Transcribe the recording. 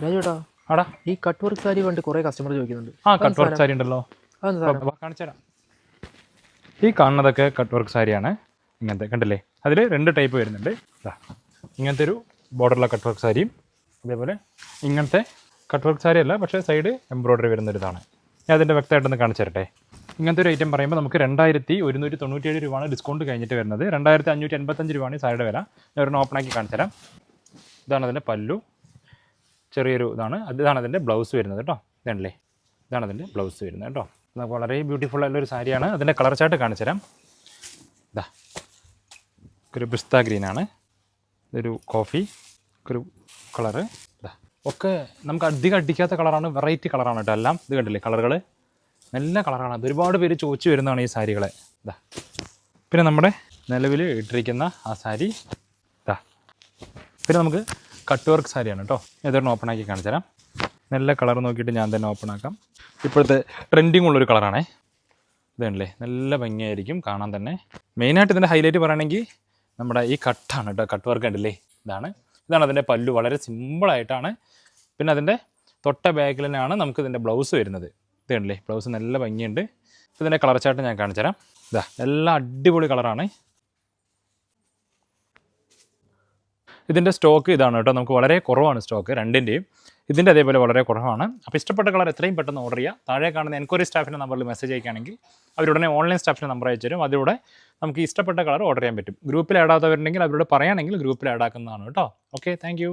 രാജുവേട്ടാ, ആടാ ഈ cut work sari കണ്ട് കുറേ കസ്റ്റമർ ചോദിക്കുന്നുണ്ട്. കട്ട് വർക്ക് സാരി ഉണ്ടല്ലോ. കാണിച്ചു തരാം. ഈ കാണുന്നതൊക്കെ കട്ട് വർക്ക് സാരിയാണ്. ഇങ്ങനത്തെ കണ്ടില്ലേ, അതിൽ 2 ടൈപ്പ് വരുന്നുണ്ട്. ഇങ്ങനത്തെ ഒരു ബോർഡറുള്ള കട്ട് വർക്ക് സാരിയും അതേപോലെ ഇങ്ങനത്തെ കട്ട് വർക്ക് സാരി അല്ല, പക്ഷേ സൈഡ് എംബ്രോയ്ഡറി വരുന്നൊരിതാണ്. ഞാൻ അതിൻ്റെ വ്യക്തമായിട്ടൊന്ന് കാണിച്ചു തരട്ടെ. ഇങ്ങനത്തെ ഒരു ഐറ്റം പറയുമ്പോൾ നമുക്ക് 2197 രൂപയാണ് ഡിസ്കൗണ്ട് കഴിഞ്ഞിട്ട് വരുന്നത്. 2585 രൂപയാണ് സാരിയുടെ വില. ഞാൻ ഒരെണ്ണം ഓപ്പണാക്കി കാണിച്ചു തരാം. ഇതാണ് അതിൻ്റെ പല്ലു, ചെറിയൊരു ഇതാണ്. ഇതാണ് അതിൻ്റെ ബ്ലൗസ് വരുന്നത് കേട്ടോ. ഇതാണല്ലേ, ഇതാണ് അതിൻ്റെ ബ്ലൗസ് വരുന്നത് കേട്ടോ. നമുക്ക് വളരെ ബ്യൂട്ടിഫുൾ ആയിട്ടുള്ളൊരു സാരിയാണ്. അതിൻ്റെ കളർ ചാർട്ട് കാണിച്ചു തരാം. ഇതാ ഒരു പിസ്ത ഗ്രീനാണ്, ഇതൊരു കോഫി ഒരു കളറ്. ഇതാ ഒക്കെ നമുക്ക് അധികം അടിക്കാത്ത കളറാണ്, വെറൈറ്റി കളറാണ് കേട്ടോ എല്ലാം. ഇത് കണ്ടില്ലേ, കളറുകൾ നല്ല കളറാണ്. അത് ഒരുപാട് പേര് ചോദിച്ചു വരുന്നതാണ് ഈ സാരികളെ. ഇതാ പിന്നെ നമ്മുടെ നിലവിൽ ഇട്ടിരിക്കുന്ന ആ സാരി ഇതാ. പിന്നെ നമുക്ക് കട്ട് വർക്ക് സാരിയാണ് കേട്ടോ. ഇതൊരെണ്ണം ഓപ്പൺ ആക്കി കാണിച്ചു തരാം. നല്ല കളർ നോക്കിയിട്ട് ഞാൻ തന്നെ ഓപ്പൺ ആക്കാം. ഇപ്പോഴത്തെ ട്രെൻഡിങ് ഉള്ളൊരു കളറാണേ. ഇതാണല്ലേ, നല്ല ഭംഗിയായിരിക്കും കാണാൻ തന്നെ. മെയിനായിട്ട് ഇതിൻ്റെ ഹൈലൈറ്റ് പറയുകയാണെങ്കിൽ നമ്മുടെ ഈ കട്ടാണ് കേട്ടോ. കട്ട് വർക്ക് ഉണ്ടല്ലേ, ഇതാണ് അതിൻ്റെ പല്ലു. വളരെ സിമ്പിളായിട്ടാണ്. പിന്നെ അതിൻ്റെ തൊട്ട ബാക്കിൽ തന്നെയാണ് നമുക്ക് ഇതിൻ്റെ ബ്ലൗസ് വരുന്നത്. ഇതാണല്ലേ, ബ്ലൗസ് നല്ല ഭംഗിയുണ്ട്. ഇതിൻ്റെ കളർ ചാർട്ട് ഞാൻ കാണിച്ചു തരാം. ഇതാ എല്ലാം അടിപൊളി കളറാണ്. ഇതിൻ്റെ സ്റ്റോക്ക് ഇതാണ് കേട്ടോ. നമുക്ക് വളരെ കുറവാണ് സ്റ്റോക്ക് രണ്ടിൻ്റെയും. ഇതിൻ്റെ അതേപോലെ വളരെ കുറവാണ്. അപ്പോൾ ഇഷ്ടപ്പെട്ട കളർ എത്രയും പെട്ടെന്ന് ഓർഡർ ചെയ്യുക. താഴെ കാണുന്ന എൻക്വയറി സ്റ്റാഫിൻ്റെ നമ്പറിൽ മെസ്സേജ് അയക്കുകയാണെങ്കിൽ അവരുടനെ ഓൺലൈൻ സ്റ്റാഫിൻ്റെ നമ്പർ അയച്ചു തരും. അതിലൂടെ നമുക്ക് ഇഷ്ടപ്പെട്ട കളർ ഓർഡർ ചെയ്യാൻ പറ്റും. ഗ്രൂപ്പിൽ ആഡ് ആകാത്തവരുണ്ടെങ്കിൽ അവരോട് പറയുകയാണെങ്കിൽ ഗ്രൂപ്പിൽ ആഡ് ആക്കുന്നതാണ് കേട്ടോ. Okay, thank